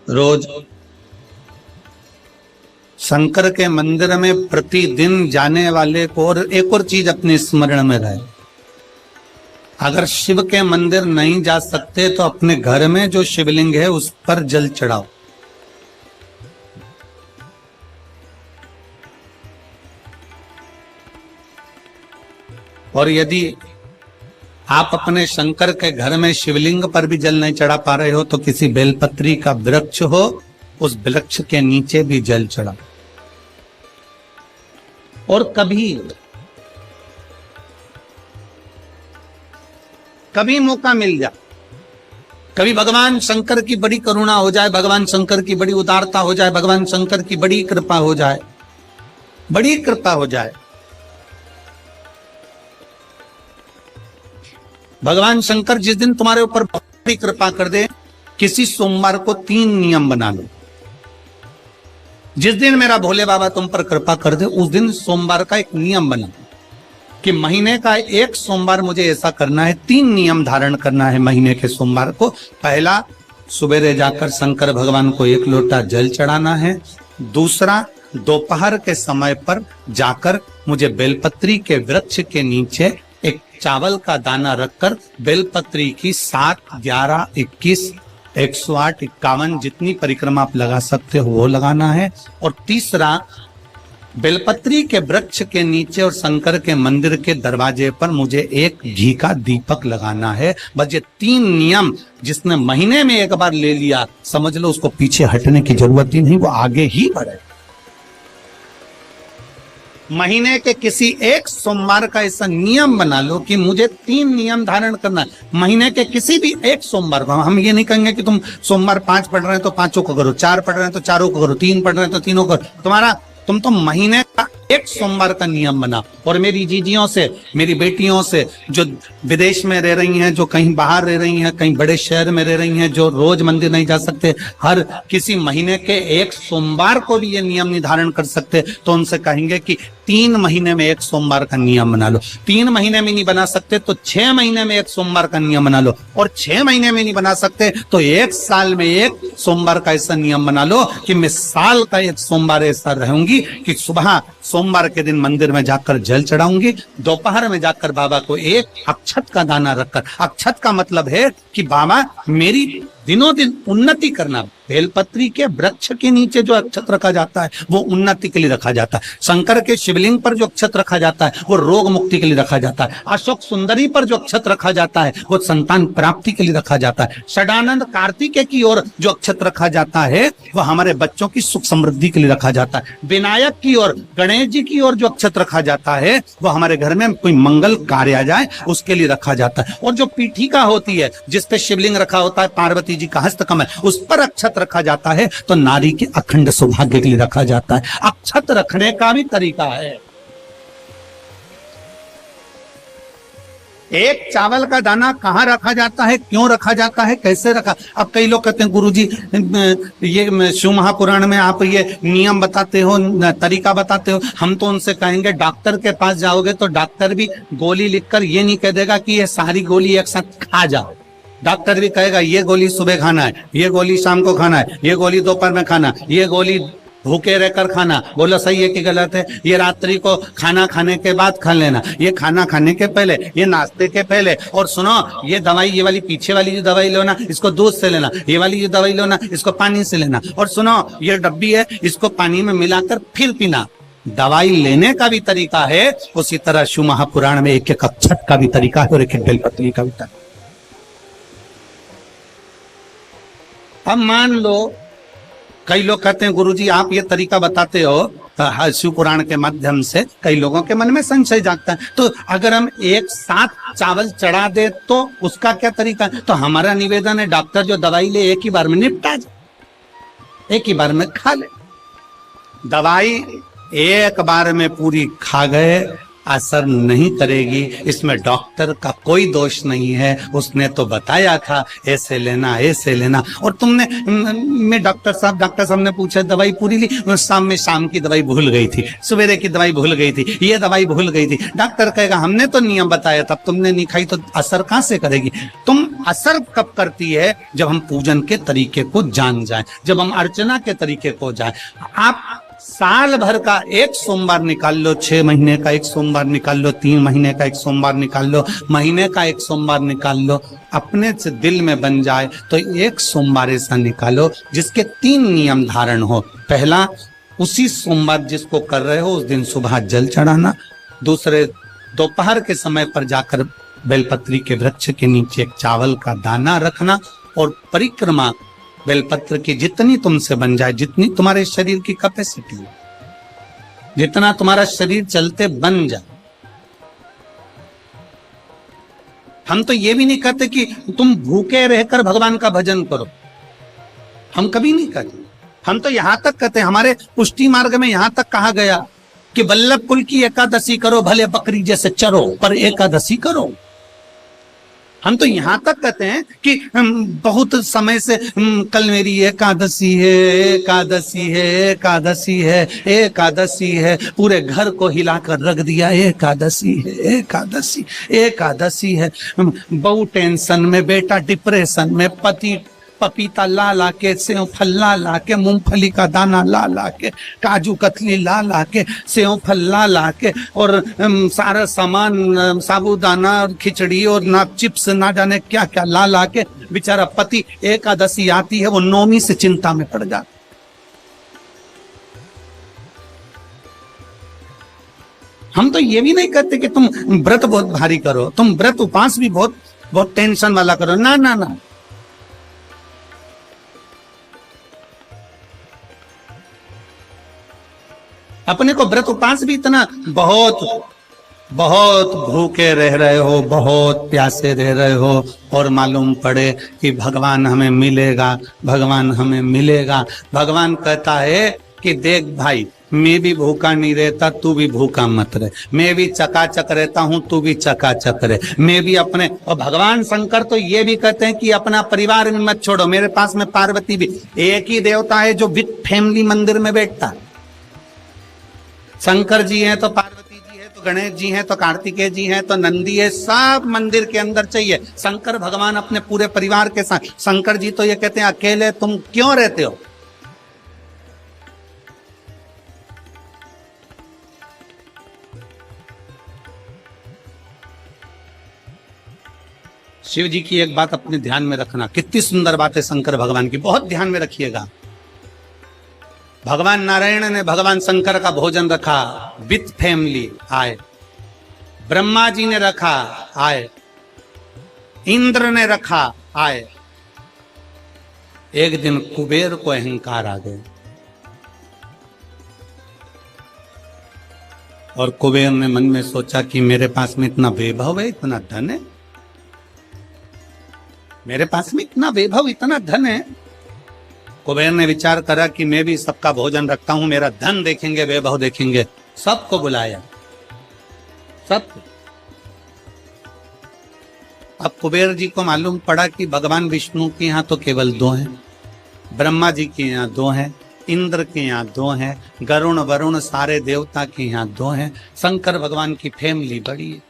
रोज शंकर के मंदिर में प्रतिदिन जाने वाले को, और एक और चीज अपने स्मरण में रहे, अगर शिव के मंदिर नहीं जा सकते तो अपने घर में जो शिवलिंग है उस पर जल चढ़ाओ। और यदि आप अपने शंकर के घर में शिवलिंग पर भी जल नहीं चढ़ा पा रहे हो तो किसी बेलपत्री का वृक्ष हो, उस वृक्ष के नीचे भी जल चढ़ाओ। और कभी मौका मिल जाए, कभी भगवान शंकर की बड़ी करुणा हो जाए, भगवान शंकर की बड़ी उदारता हो जाए, भगवान शंकर की बड़ी कृपा हो जाए, बड़ी कृपा हो जाए, भगवान शंकर जिस दिन तुम्हारे ऊपर बड़ी कृपा कर दे, किसी सोमवार को 3 नियम बना लो। जिस दिन मेरा भोले बाबा तुम पर कृपा कर दे उस दिन सोमवार का एक नियम बना कि महीने का एक सोमवार मुझे ऐसा करना है, 3 नियम धारण करना है महीने के सोमवार को। पहला, सुबेरे जाकर शंकर भगवान को 1 लोटा जल चढ़ाना है। दूसरा, दोपहर के समय पर जाकर मुझे बेलपत्री के वृक्ष के नीचे एक चावल का दाना रखकर बेलपत्री की 7, 11, 21, 108, 51 जितनी परिक्रमा आप लगा सकते हो वो लगाना है। और तीसरा, बेलपत्री के वृक्ष के नीचे और शंकर के मंदिर के दरवाजे पर मुझे एक घी का दीपक लगाना है। बस ये 3 नियम जिसने महीने में एक बार ले लिया, समझ लो उसको पीछे हटने की जरूरत ही नहीं, वो आगे ही बढ़े। महीने के किसी एक सोमवार का ऐसा नियम बना लो कि मुझे 3 नियम धारण करना है महीने के किसी भी एक सोमवार को। हम ये नहीं कहेंगे कि तुम सोमवार 5 पढ़ रहे हैं तो 5 को करो, 4 पढ़ रहे हैं तो 4 को करो, 3 पढ़ रहे हैं तो 3 को करो। तुम तो महीने का एक सोमवार का नियम बना। और मेरी जीजियों से, मेरी बेटियों से जो विदेश में रह रही हैं, जो कहीं बाहर रह रही हैं, कहीं बड़े शहर में रह रही हैं, जो रोज मंदिर नहीं जा सकते, हर किसी महीने के एक सोमवार को भी ये नियम निर्धारण कर सकते, तो उनसे कहेंगे कि 3 महीने में एक सोमवार का नियम बना लो। 3 महीने में नहीं बना सकते तो 6 महीने में एक सोमवार का नियम बना लो। और 6 महीने में नहीं बना सकते तो 1 साल में एक सोमवार का ऐसा नियम बना लो कि मैं साल का एक सोमवार ऐसा रहूंगी कि सुबह सोमवार के दिन मंदिर में जाकर जल चढ़ाऊंगी, दोपहर में जाकर बाबा को एक अक्षत का दाना रखकर, अक्षत का मतलब है कि बाबा मेरी दिनों दिन उन्नति करना। बेलपत्री के वृक्ष के नीचे जो अक्षत रखा जाता है वो उन्नति के लिए रखा जाता है। शंकर के शिवलिंग पर जो अक्षत रखा जाता है वो रोग मुक्ति के लिए रखा जाता है। अशोक सुंदरी पर जो अक्षत रखा जाता है वो संतान प्राप्ति के लिए रखा जाता है। षडानंद कार्तिकेय की ओर जो अक्षत रखा जाता है वो हमारे बच्चों की सुख समृद्धि के लिए रखा जाता है। विनायक की ओर, गणेश जी की ओर जो अक्षत रखा जाता है वो हमारे घर में कोई मंगल कार्य आ जाए उसके लिए रखा जाता है। और जो पीठिका होती है जिसपे शिवलिंग रखा होता है, पार्वती जी का हस्तकमल, उस पर अक्षत रखा जाता है तो नारी के अखंड सौभाग्य के लिए रखा जाता है। अक्षत रखने का भी तरीका है। एक चावल का दाना कहाँ रखा जाता है, क्यों रखा जाता है, कैसे रखा। अब कई लोग कहते हैं गुरुजी ये शिव महापुराण में आप ये नियम बताते हो, तरीका बताते हो। हम तो उनसे कहेंगे डॉक्टर के पास जाओगे तो डॉक्टर भी गोली लिखकर ये नहीं कह देगा कि ये सारी गोली एक साथ खा जाओ। डॉक्टर भी कहेगा ये गोली सुबह खाना है, ये गोली शाम को खाना है, ये गोली दोपहर में खाना, ये गोली भूखे रहकर खाना। बोलो सही है कि गलत है? ये रात्रि को खाना खाने के बाद खा लेना, ये खाना खाने के पहले, ये नाश्ते के पहले। और सुनो, ये दवाई, ये वाली पीछे वाली जो दवाई लो ना इसको दूध से लेना, ये वाली जो दवाई लो ना इसको पानी से लेना। और सुनो, ये डब्बी है इसको पानी में मिलाकर फिर पीना। दवाई लेने का भी तरीका है, उसी तरह शिव महापुराण में एक एक अक्षत का भी तरीका है और एक एक बेलपत्री का भी तरीका। अब मान लो कई लोग कहते हैं गुरुजी आप ये तरीका बताते हो शिव पुराण के माध्यम से, कई लोगों के मन में संशय जागता है। तो अगर हम एक साथ चावल चढ़ा दे तो उसका क्या तरीका है? तो हमारा निवेदन है डॉक्टर जो दवाई ले एक ही बार में निपटा जाए, एक ही बार में खा ले। दवाई एक बार में पूरी खा गए, असर नहीं करेगी। इसमें डॉक्टर का कोई दोष नहीं है, उसने तो बताया था ऐसे लेना ऐसे लेना। और तुमने मैं डॉक्टर साहब ने पूछा दवाई पूरी ली, शाम की दवाई भूल गई थी, सवेरे की दवाई भूल गई थी, ये दवाई भूल गई थी। डॉक्टर कहेगा हमने तो नियम बताया था, तुमने नहीं खाई तो असर कहां से करेगी। तुम असर कब करती है, जब हम पूजन के तरीके को जान जाए, जब हम अर्चना के तरीके को जाए। आप साल भर का एक सोमवार निकाल लो, 6 महीने का एक सोमवार निकाल लो, 3 महीने का एक सोमवार निकाल लो, महीने का एक सोमवार निकाल लो, अपने से दिल में बन जाए तो एक सोमवार ऐसा निकालो जिसके 3 नियम धारण हो। पहला, उसी सोमवार जिसको कर रहे हो उस दिन सुबह जल चढ़ाना। दूसरे, दोपहर के समय पर जाकर बेलपत्री के वृक्ष के नीचे एक चावल का दाना रखना। और परिक्रमा बेलपत्र की जितनी तुमसे बन जाए, जितनी तुम्हारे शरीर की कैपेसिटी है, जितना तुम्हारा शरीर चलते बन जाए। हम तो ये भी नहीं कहते कि तुम भूखे रहकर भगवान का भजन करो, हम कभी नहीं कहते। हम तो यहां तक कहते हैं, हमारे पुष्टि मार्ग में यहां तक कहा गया कि वल्लभ कुल की एकादशी करो, भले बकरी जैसे चरो पर एकादशी करो। हम तो यहां तक कहते हैं कि बहुत समय से कल मेरी एकादशी है, एकादशी है, एकादशी है, एकादशी है, पूरे घर को हिलाकर रख दिया, एकादशी है, एकादशी, एकादशी है। बहू टेंशन में, बेटा डिप्रेशन में, पति पपीता ला ला के, सेव फल ला ला के, मूंगफली का दाना ला ला के, काजू कतली ला ला के, सेव फल ला ला के, और सारा सामान, साबूदाना और खिचड़ी और ना चिप्स ना जाने क्या क्या ला ला के, बेचारा पति एकादशी आती है वो 9वीं से चिंता में पड़ जाता। हम तो ये भी नहीं कहते कि तुम व्रत बहुत भारी करो, तुम व्रत उपास भी बहुत बहुत टेंशन वाला करो, ना ना ना। अपने को व्रत उपास भी इतना बहुत बहुत भूखे रह रहे हो, बहुत प्यासे रह रहे हो, और मालूम पड़े कि भगवान हमें मिलेगा, भगवान हमें मिलेगा। भगवान कहता है कि देख भाई, मैं भी भूखा नहीं रहता, तू भी भूखा मत रहे, मैं भी चकाचक रहता हूं, तू भी चकाचक रहे, मैं भी अपने। और भगवान शंकर तो ये भी कहते हैं कि अपना परिवार में मत छोड़ो। मेरे पास में पार्वती भी, एक ही देवता है जो विद फैमिली मंदिर में बैठता है। शंकर जी हैं तो पार्वती जी है, तो गणेश जी हैं, तो कार्तिकेय जी हैं, तो नंदी है, सब मंदिर के अंदर चाहिए। शंकर भगवान अपने पूरे परिवार के साथ। शंकर जी तो ये कहते हैं अकेले तुम क्यों रहते हो। शिव जी की एक बात अपने ध्यान में रखना, कितनी सुंदर बात है शंकर भगवान की, बहुत ध्यान में रखिएगा। भगवान नारायण ने भगवान शंकर का भोजन रखा, विथ फैमिली आए। ब्रह्मा जी ने रखा, आए। इंद्र ने रखा, आए। एक दिन कुबेर को अहंकार आ गया और कुबेर ने मन में सोचा कि मेरे पास में इतना वैभव है, इतना धन है, मेरे पास में इतना वैभव, इतना धन है। कुबेर ने विचार करा कि मैं भी सबका भोजन रखता हूं, मेरा धन देखेंगे, वैभव देखेंगे। सबको बुलाया, सबको। अब कुबेर जी को मालूम पड़ा कि भगवान विष्णु के यहाँ तो केवल 2 हैं, ब्रह्मा जी के यहाँ 2 हैं, इंद्र के यहाँ 2 हैं, गरुण वरुण सारे देवता के यहाँ 2 हैं, शंकर भगवान की फैमिली बड़ी है।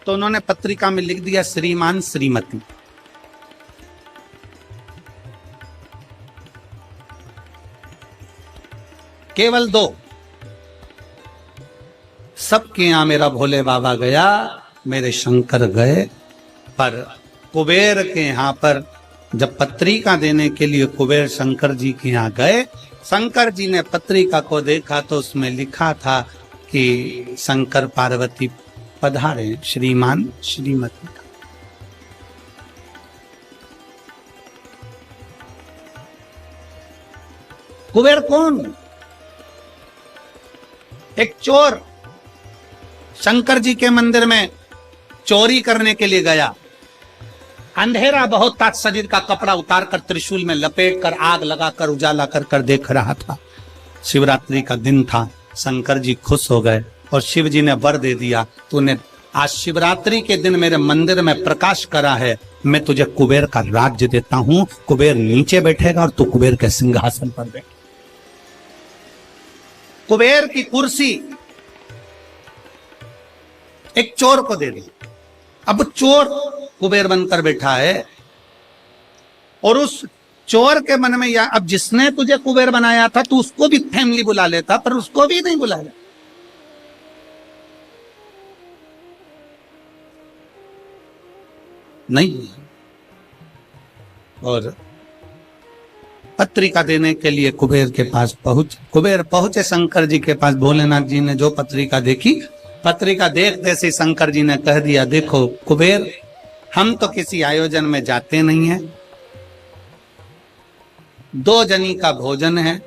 तो उन्होंने पत्रिका में लिख दिया श्रीमान श्रीमती। केवल 2। सबके यहां मेरा भोले बाबा गया, मेरे शंकर गए, पर कुबेर के यहां पर जब पत्रिका देने के लिए कुबेर शंकर जी के यहां गए, शंकर जी ने पत्रिका को देखा तो उसमें लिखा था कि शंकर पार्वती पधारे, श्रीमान श्रीमती। कुबेर कौन? एक चोर शंकर जी के मंदिर में चोरी करने के लिए गया। अंधेरा बहुत था, शरीर का कपड़ा उतारकर त्रिशूल में लपेट कर आग लगाकर उजाला कर देख रहा था। शिवरात्रि का दिन था, शंकर जी खुश हो गए और शिव जी ने वर दे दिया, तूने आज शिवरात्रि के दिन मेरे मंदिर में प्रकाश करा है, मैं तुझे कुबेर का राज्य देता हूं। कुबेर नीचे बैठेगा और तू कुबेर के सिंहासन पर बैठ। कुबेर की कुर्सी एक चोर को दे दी। अब चोर कुबेर बनकर बैठा है और उस चोर के मन में या अब जिसने तुझे कुबेर बनाया था तू उसको भी फैमिली बुला लेता, पर उसको भी नहीं बुलाया। नहीं। और पत्रिका देने के लिए कुबेर के पास कुबेर पहुंचे शंकर जी के पास। भोलेनाथ जी ने जो पत्रिका देखी, पत्रिका देखते से शंकर जी ने कह दिया, देखो कुबेर, हम तो किसी आयोजन में जाते नहीं हैं, 2 जनी का भोजन है,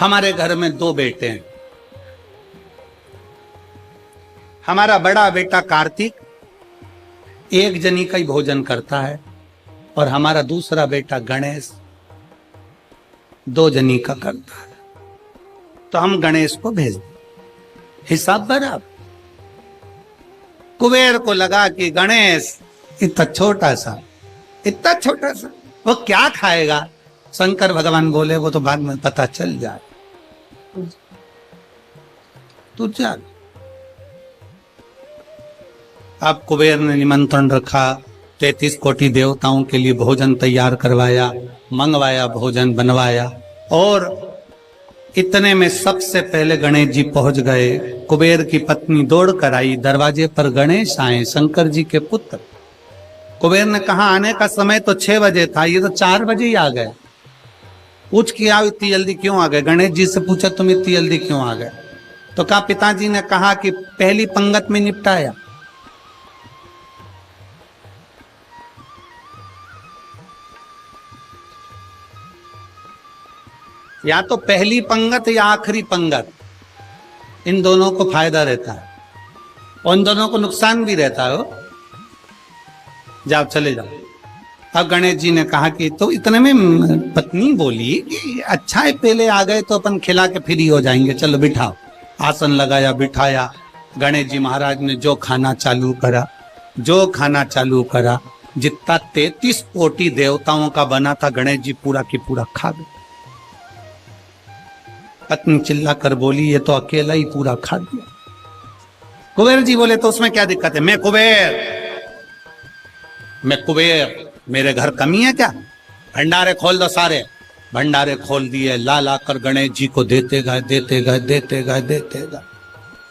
हमारे घर में 2 बेटे हैं, हमारा बड़ा बेटा कार्तिक 1 जनी का ही भोजन करता है और हमारा दूसरा बेटा गणेश 2 जनी का करता है, तो हम गणेश को भेज दें, हिसाब बराबर। कुबेर को लगा कि गणेश इतना छोटा सा वो क्या खाएगा। शंकर भगवान बोले, वो तो बाद में पता चल जाए, तू चल। अब कुबेर ने निमंत्रण रखा, 33 कोटि देवताओं के लिए भोजन तैयार करवाया, मंगवाया, भोजन बनवाया। और इतने में सबसे पहले गणेश जी पहुंच गए। कुबेर की पत्नी दौड़ कर आई, दरवाजे पर गणेश आए, शंकर जी के पुत्र। कुबेर ने कहा आने का समय तो 6 बजे था, ये तो 4 बजे ही आ गए। पूछ किया इतनी जल्दी क्यों आ गए? गणेश जी से पूछा तुम इतनी जल्दी क्यों आ गए? तो कहा पिताजी ने कहा कि पहली पंगत में निपटाया। या तो पहली पंगत या आखिरी पंगत, इन दोनों को फायदा रहता है और इन दोनों को नुकसान भी रहता है। जाओ चले जाओ। अब गणेश जी ने कहा कि तो इतने में पत्नी बोली कि अच्छा है पहले आ गए तो अपन खिला के फ्री हो जाएंगे, चलो बिठाओ। आसन लगाया, बिठाया। गणेश जी महाराज ने जो खाना चालू करा, जितना 33 कोटि देवताओं का बना था गणेश जी पूरा की पूरा खा गए। पत्नी चिल्ला कर बोली ये तो अकेला ही पूरा खा दिया। कुबेर जी बोले तो उसमें क्या दिक्कत है? मैं कुबेर, मेरे घर कमी है क्या? भंडारे खोल दो सारे। भंडारे खोल दिए, ला कर गणेश जी को देते गए।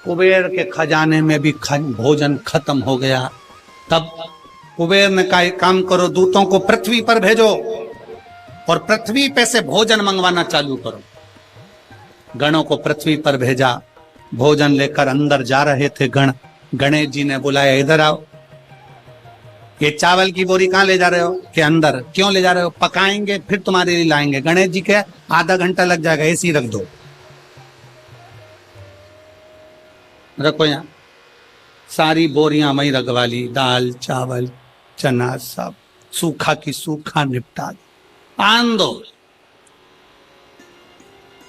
कुबेर के खजाने में भी भोजन खत्म हो गया। तब कुबेर ने कहा एक काम करो, दूतों को पृथ्वी पर भेजो और पृथ्वी पे से भोजन मंगवाना चालू करो। गणों को पृथ्वी पर भेजा। भोजन लेकर अंदर जा रहे थे गण। गणेश जी ने बुलाया, इधर आओ। ये चावल की बोरी कहाँ ले जा रहे हो? कि अंदर। क्यों ले जा रहे हो? पकाएंगे फिर तुम्हारे लिए लाएंगे। गणेश जी के आधा घंटा लग जाएगा, ऐसी रख दो। रखो यहाँ। सारी बोरियां वहीं रखवा ली, दाल चावल चना सब सूखा की सूखा निपटा आन दो।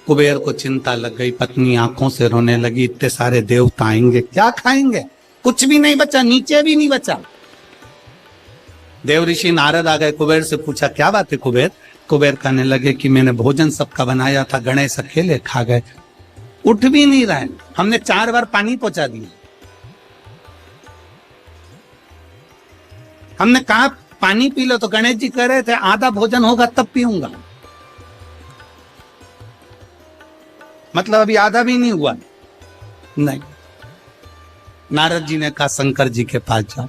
कुबेर को चिंता लग गई, पत्नी आंखों से रोने लगी, इतने सारे देवता आएंगे क्या खाएंगे? कुछ भी नहीं बचा, नीचे भी नहीं बचा। देव ऋषि नारद आ गए, कुबेर से पूछा क्या बात है कुबेर? कुबेर कहने लगे कि मैंने भोजन सबका बनाया था, गणेश अकेले खा गए, उठ भी नहीं रहे। हमने 4 बार पानी पहुंचा दिया। हमने कहा पानी पी लो तो गणेश जी कह रहे थे आधा भोजन होगा तब पीऊंगा। मतलब अभी आधा भी नहीं हुआ। नहीं। नारद जी ने कहा शंकर जी के पास जाओ।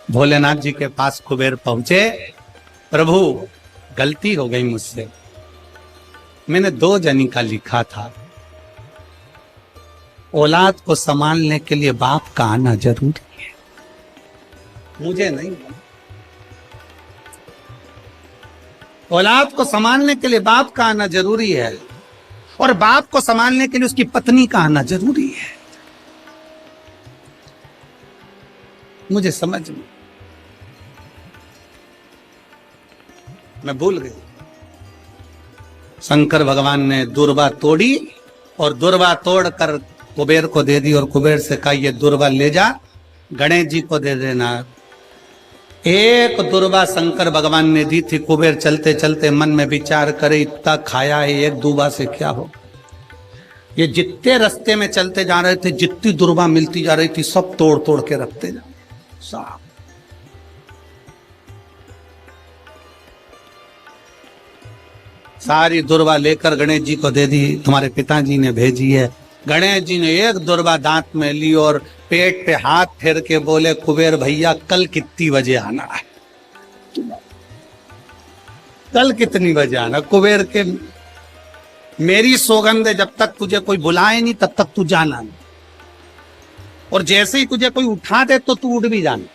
भोलेनाथ जी के पास कुबेर पहुंचे। प्रभु गलती हो गई मुझसे, मैंने 2 जनी का लिखा था। औलाद को संभालने के लिए बाप का आना जरूरी है, मुझे नहीं। औलाद को संभालने के लिए बाप का आना जरूरी है और बाप को संभालने के लिए उसकी पत्नी का आना जरूरी है। मुझे समझ में, मैं भूल गई। शंकर भगवान ने दुर्बा तोड़ी और दुर्वा तोड़कर कुबेर को दे दी और कुबेर से कहा ये दुर्वा ले जा गणेश जी को दे देना। एक दुर्वा शंकर भगवान ने दी थी। कुबेर चलते चलते मन में विचार करे इतना खाया है, एक दुर्वा से क्या हो। ये जितने रास्ते में चलते जा रहे थे, जितनी दुर्वा मिलती जा रही थी, सब तोड़ तोड़ के रखते जा सब। सारी दुर्वा लेकर गणेश जी को दे दी, तुम्हारे पिताजी ने भेजी है। गणेश जी ने एक दुर्वा दांत में ली और पेट पे हाथ फेर के बोले कुबेर भैया कल कितनी बजे आना है, कल कितनी बजे आना। कुबेर के मेरी सौगंध है जब तक तुझे कोई बुलाए नहीं तब तक तू जाना नहीं, और जैसे ही तुझे कोई उठा दे तो तू उठ भी जाना,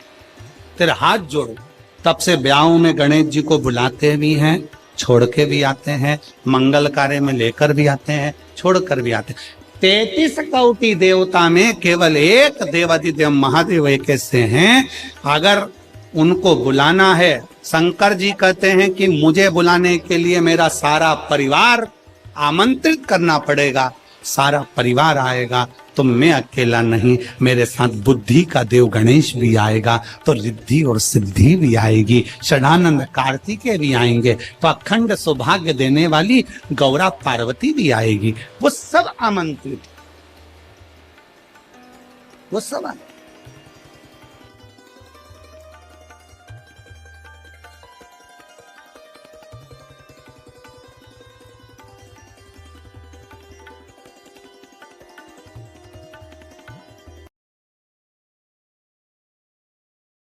तेरे हाथ जोड़ो। तब से ब्याहों में गणेश जी को बुलाते भी हैं, छोड़ के भी आते हैं, मंगल कार्य में लेकर भी आते हैं, छोड़ कर भी आते हैं। 33 कोटि देवता में केवल एक देवाधिदेव महादेव एक ऐसे हैं, अगर उनको बुलाना है, शंकर जी कहते हैं कि मुझे बुलाने के लिए मेरा सारा परिवार आमंत्रित करना पड़ेगा, सारा परिवार आएगा तो मैं अकेला नहीं, मेरे साथ बुद्धि का देव गणेश भी आएगा तो रिद्धि और सिद्धि भी आएगी, षडानंद कार्तिकेय भी आएंगे तो अखंड सौभाग्य देने वाली गौरा पार्वती भी आएगी। वो सब आमंत्रित, वो सब आएंगे।